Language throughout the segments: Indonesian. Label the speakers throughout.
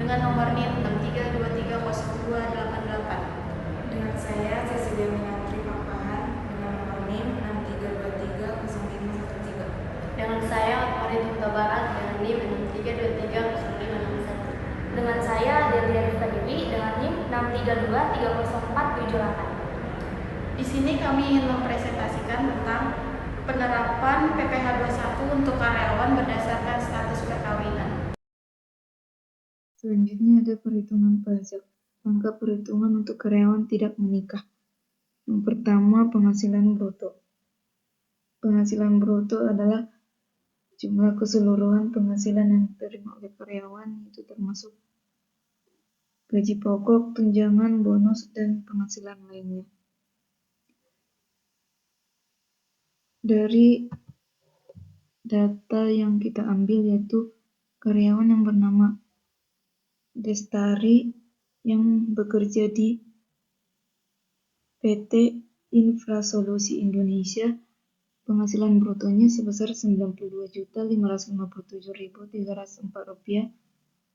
Speaker 1: dengan nomor NIM 632302888.
Speaker 2: Dengan saya, Cecilia Minantri Papahan, dengan nomor NIM 632300513.
Speaker 3: Dengan saya, Farid Huta Barat, dengan NIM 632300561.
Speaker 4: Dengan saya, Delia Rifka Dewi, dengan NIM 632300478.
Speaker 1: Di sini kami ingin mempresentasikan tentang penerapan PPh 21 untuk karyawan berdasarkan status perkawinan.
Speaker 5: Selanjutnya ada perhitungan pajak. Angka perhitungan untuk karyawan tidak menikah. Yang pertama, penghasilan bruto. Penghasilan bruto adalah jumlah keseluruhan penghasilan yang diterima oleh karyawan, itu termasuk gaji pokok, tunjangan, bonus, dan penghasilan lainnya. Dari data yang kita ambil yaitu karyawan yang bernama Destari yang bekerja di PT Infrasolusi Indonesia, penghasilan brutonya sebesar Rp92.557.304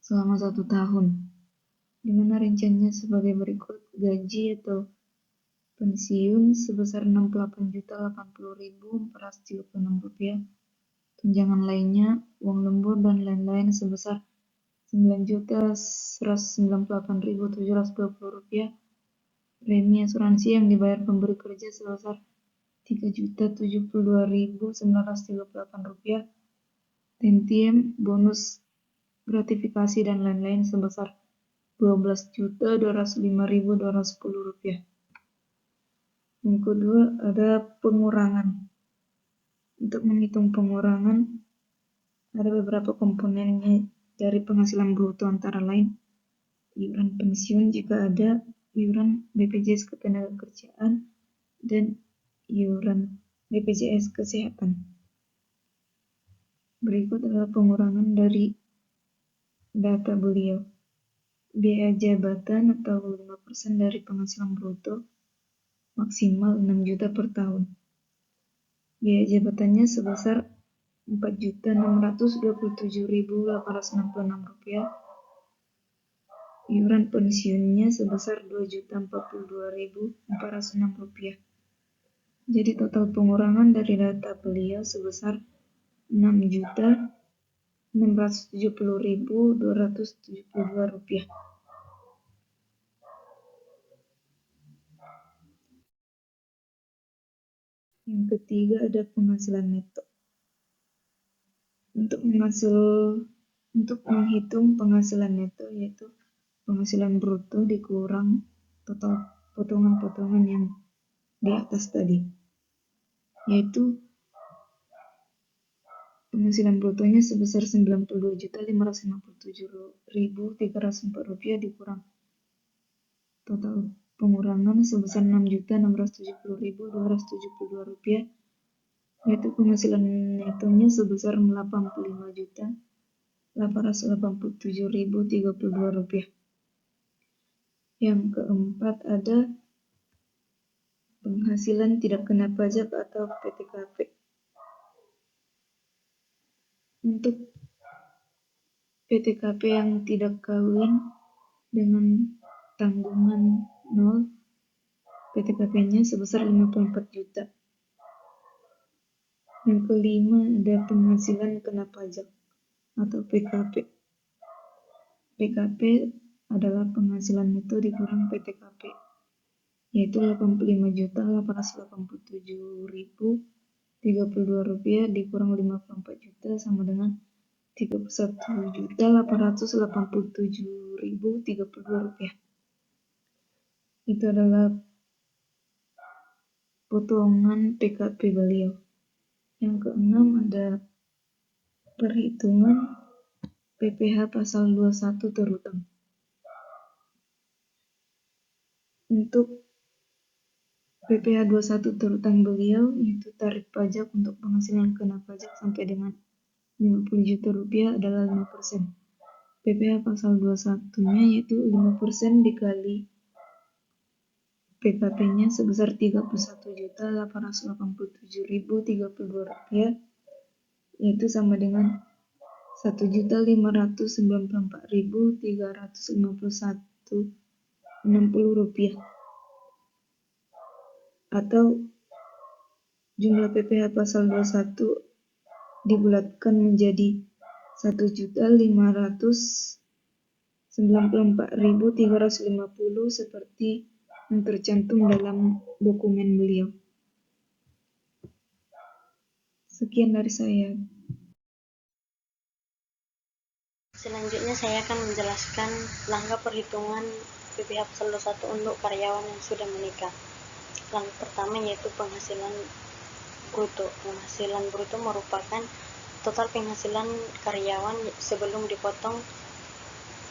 Speaker 5: selama 1 tahun, di mana rinciannya sebagai berikut: gaji atau pensiun sebesar Rp68.080.436, tunjangan lainnya, uang lembur dan lain-lain sebesar Rp9.198.720, premi asuransi yang dibayar pemberi kerja sebesar Rp3.072.938, tantiem, bonus, gratifikasi dan lain-lain sebesar Rp12.205.210. Yang kedua ada pengurangan. Untuk menghitung pengurangan ada beberapa komponennya dari penghasilan bruto, antara lain iuran pensiun jika ada, iuran BPJS Ketenagakerjaan, dan iuran BPJS Kesehatan. Berikut adalah pengurangan dari data beliau. Biaya jabatan atau 5% dari penghasilan bruto maksimal 6 juta per tahun. Biaya jabatannya sebesar Rp4.627.866. Iuran pensiunnya sebesar Rp2.042.406. Jadi total pengurangan dari data beliau sebesar Rp6.670.272. Yang ketiga ada penghasilan neto. Untuk menghitung penghasilan neto, yaitu penghasilan bruto dikurang total potongan-potongan yang di atas tadi, yaitu penghasilan brutonya sebesar Rp92.557.304 dikurang total pengurangan sebesar Rp6.670.272, yaitu penghasilan netonya sebesar Rp85.887.032. Yang keempat ada penghasilan tidak kena pajak atau PTKP. Untuk PTKP yang tidak kawin dengan tanggungan 0, PTKP-nya sebesar Rp54 juta. Yang kelima ada penghasilan kena pajak atau PKP. PKP adalah penghasilan neto dikurang PTKP, yaitu Rp85.887.032 dikurang Rp54 juta sama dengan Rp31.887.032. Itu adalah potongan PKP beliau. Yang keenam ada perhitungan PPh pasal 21 terutang. Untuk PPh 21 terutang beliau yaitu tarif pajak untuk penghasilan kena pajak sampai dengan Rp50 juta adalah 5%. PPh pasal 21-nya yaitu 5% dikali PKP-nya sebesar Rp31.887.032, yaitu sama dengan Rp1.994.351,60 atau jumlah PPh pasal 21 dibulatkan menjadi Rp1.594.350 seperti yang tercantum dalam dokumen beliau. Sekian dari saya.
Speaker 3: Selanjutnya saya akan menjelaskan langkah perhitungan PPh pasal 21 untuk karyawan yang sudah menikah. Langkah pertama yaitu penghasilan bruto. Penghasilan bruto merupakan total penghasilan karyawan sebelum dipotong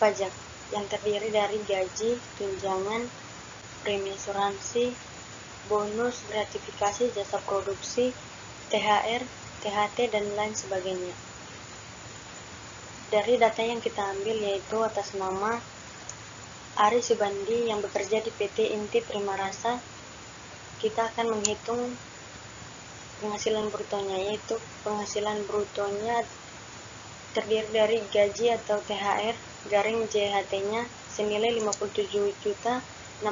Speaker 3: pajak yang terdiri dari gaji, tunjangan, premi asuransi, bonus, gratifikasi, jasa produksi, THR, THT, dan lain sebagainya. Dari data yang kita ambil yaitu atas nama Ari Subandi yang bekerja di PT Inti Primarasa, kita akan menghitung penghasilan brutonya, yaitu penghasilan brutonya terdiri dari gaji atau THR garing JHT-nya senilai Rp5.696.281,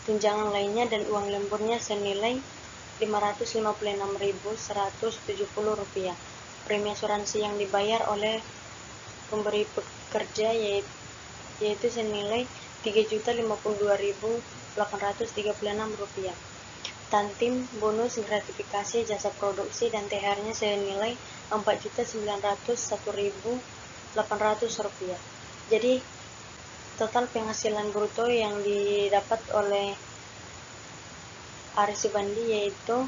Speaker 3: tunjangan lainnya dan uang lemburnya senilai Rp556.170, premi asuransi yang dibayar oleh pemberi pekerja yaitu senilai Rp3.052.836, tantim, bonus, gratifikasi, jasa produksi, dan THR-nya senilai Rp4.901.800. Jadi total penghasilan bruto yang didapat oleh Ari Subandi yaitu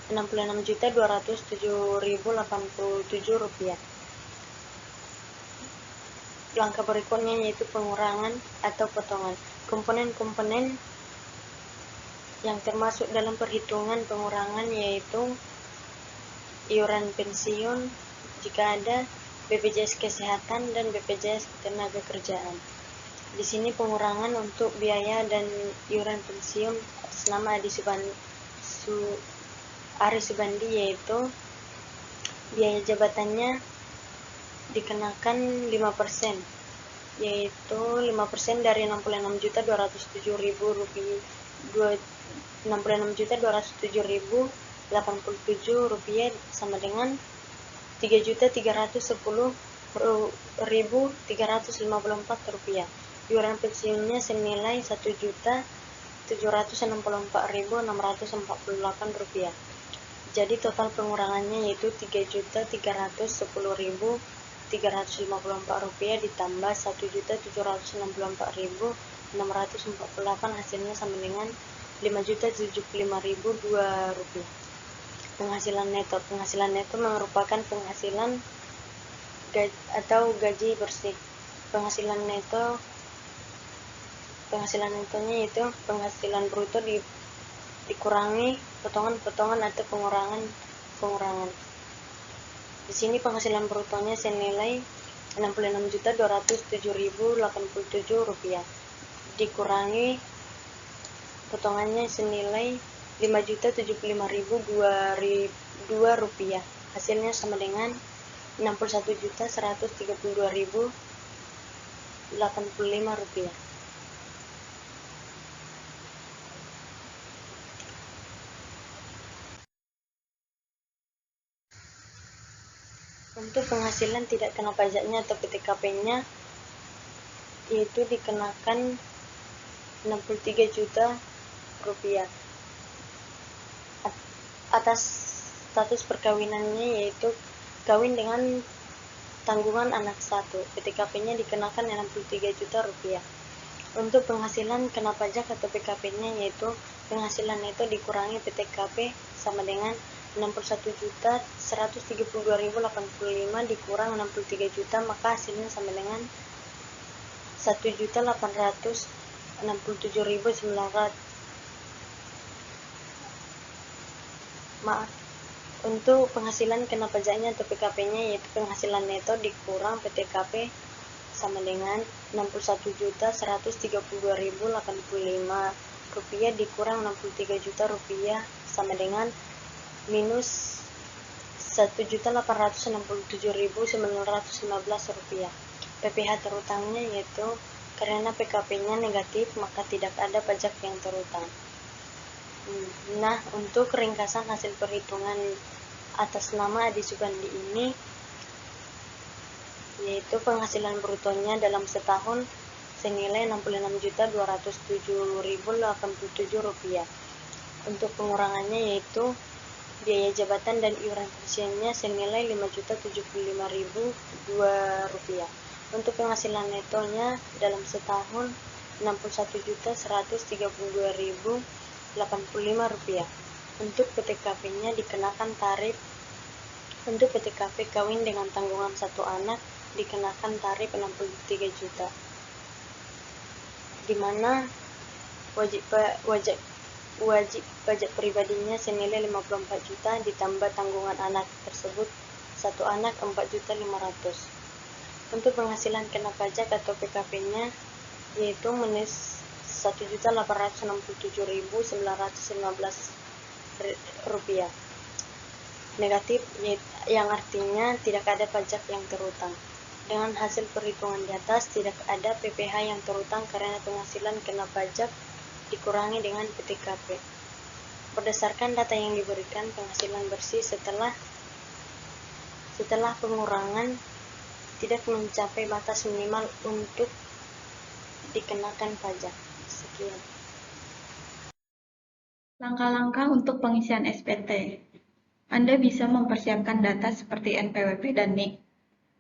Speaker 3: Rp66.207.087. Langkah berikutnya yaitu pengurangan atau potongan. Komponen-komponen yang termasuk dalam perhitungan pengurangan yaitu iuran pensiun jika ada, BPJS Kesehatan, dan BPJS Ketenagakerjaan. Di sini pengurangan untuk biaya dan iuran pensiun atas nama Ari Subandi yaitu biaya jabatannya dikenakan 5%, yaitu 5% dari Rp66.207.087 sama dengan Rp3.310.354. Iuran pensiunnya senilai Rp1.764.648. Jadi total pengurangannya yaitu Rp3.754.354 ditambah Rp1.764.648, hasilnya sama dengan Rp5.075.002. Penghasilan neto. Penghasilan neto merupakan penghasilan atau gaji bersih. Penghasilan netonya yaitu penghasilan bruto dikurangi potongan-potongan atau pengurangan. Di sini penghasilan brutonya senilai Rp66.207.087 dikurangi potongannya senilai Rp5.075.002. Hasilnya sama dengan Rp61.132.085. Untuk penghasilan tidak kena pajaknya atau PTKP-nya yaitu dikenakan Rp63 juta atas status perkawinannya yaitu kawin dengan tanggungan anak satu. PTKP-nya dikenakan Rp63 juta. Untuk penghasilan kena pajak atau PKP-nya yaitu penghasilan neto dikurangi PTKP sama dengan Rp61.132.085 dikurang Rp63 juta, maka hasilnya sama dengan Rp1.867.900. Untuk penghasilan kena pajaknya atau PKP-nya yaitu penghasilan neto dikurang PTKP sama dengan Rp61.132.085 dikurang Rp63 juta sama dengan minus Rp1.867.915. PPh terutangnya yaitu karena PKP-nya negatif maka tidak ada pajak yang terutang. Nah, untuk ringkasan hasil perhitungan atas nama Adi Sugandi ini yaitu penghasilan brutonya dalam setahun senilai Rp66.207.087. Untuk pengurangannya yaitu biaya jabatan dan iuran pensiunnya senilai Rp5.075.002. Untuk penghasilan netonya dalam setahun Rp61.132.085. Untuk PTKP-nya dikenakan tarif. Untuk PTKP kawin dengan tanggungan 1 anak dikenakan tarif 63 juta, di mana wajib pajak pribadinya senilai 54 juta ditambah tanggungan anak tersebut 1 anak 4.500.000. Untuk penghasilan kena pajak atau PKP-nya yaitu minus Rp1.867.915 negatif, yang artinya tidak ada pajak yang terutang. Dengan hasil perhitungan di atas, tidak ada PPh yang terutang karena penghasilan kena pajak dikurangi dengan PTKP. Berdasarkan data yang diberikan, penghasilan bersih setelah pengurangan tidak mencapai batas minimal untuk dikenakan pajak. Sekian.
Speaker 1: Langkah-langkah untuk pengisian SPT. Anda bisa mempersiapkan data seperti NPWP dan NIK.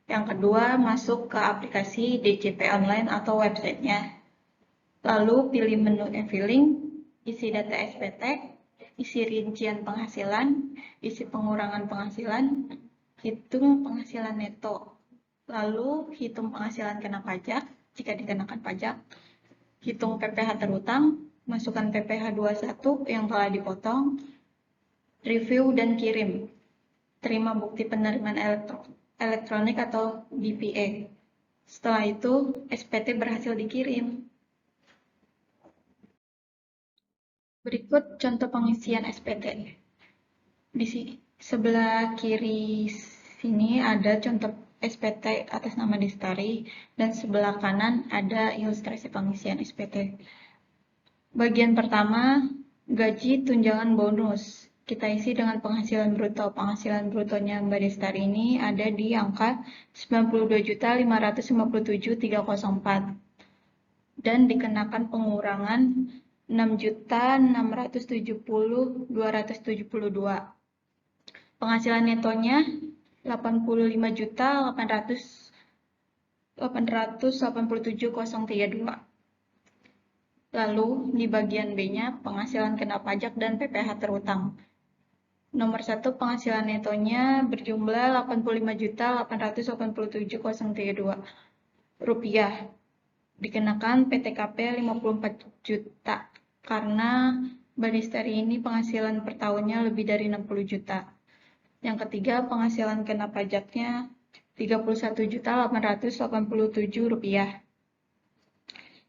Speaker 1: Yang kedua, masuk ke aplikasi DJP online atau websitenya. Lalu pilih menu e-filing, isi data SPT, isi rincian penghasilan, isi pengurangan penghasilan, hitung penghasilan neto. Lalu hitung penghasilan kena pajak, jika dikenakan pajak, hitung PPh terutang, masukkan PPh 21 yang telah dipotong, review dan kirim. Terima bukti penerimaan elektronik atau BPA. Setelah itu, SPT berhasil dikirim. Berikut contoh pengisian SPT. Di sebelah kiri sini ada contoh SPT atas nama Destari, dan sebelah kanan ada ilustrasi pengisian SPT. Bagian pertama, gaji tunjangan bonus. Kita isi dengan penghasilan bruto. Penghasilan brutonya Mbak Destari ini ada di angka 92.557.304 dan dikenakan pengurangan 6.670.272. Penghasilan netonya 85.887.032. Lalu di bagian B-nya penghasilan kena pajak dan PPh terutang. Nomor 1, penghasilan netonya berjumlah Rp85.887.032. Dikenakan PTKP 54 juta karena Mbak Destari ini penghasilan per tahunnya lebih dari 60 juta. Yang ketiga, penghasilan kena pajaknya Rp31.887.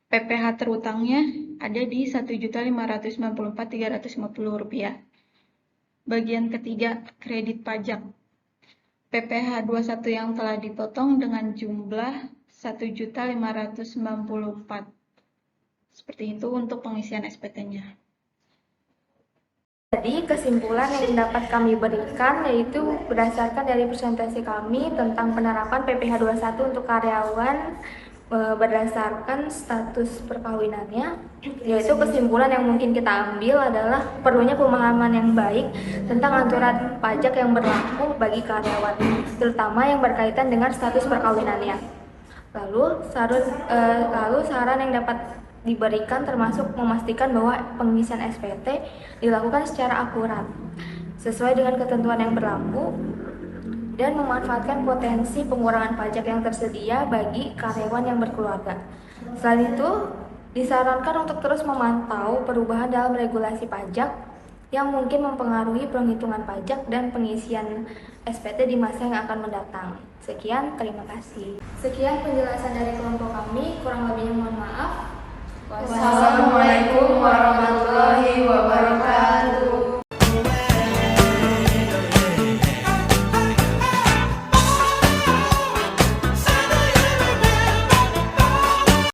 Speaker 1: PPh terutangnya ada di Rp1.594.350. Bagian ketiga, kredit pajak. PPh 21 yang telah dipotong dengan jumlah Rp1.594. Seperti itu untuk pengisian SPT-nya.
Speaker 4: Jadi kesimpulan yang dapat kami berikan yaitu berdasarkan dari presentasi kami tentang penerapan PPh 21 untuk karyawan berdasarkan status perkawinannya, yaitu kesimpulan yang mungkin kita ambil adalah perlunya pemahaman yang baik tentang aturan pajak yang berlaku bagi karyawan, terutama yang berkaitan dengan status perkawinannya. Lalu saran yang dapat diberikan termasuk memastikan bahwa pengisian SPT dilakukan secara akurat, sesuai dengan ketentuan yang berlaku, dan memanfaatkan potensi pengurangan pajak yang tersedia bagi karyawan yang berkeluarga. Selain itu, disarankan untuk terus memantau perubahan dalam regulasi pajak yang mungkin mempengaruhi penghitungan pajak dan pengisian SPT di masa yang akan mendatang. Sekian, terima kasih. Sekian penjelasan dari kelompok kami, kurang lebihnya mohon maaf.
Speaker 2: Wassalamualaikum warahmatullahi wabarakatuh.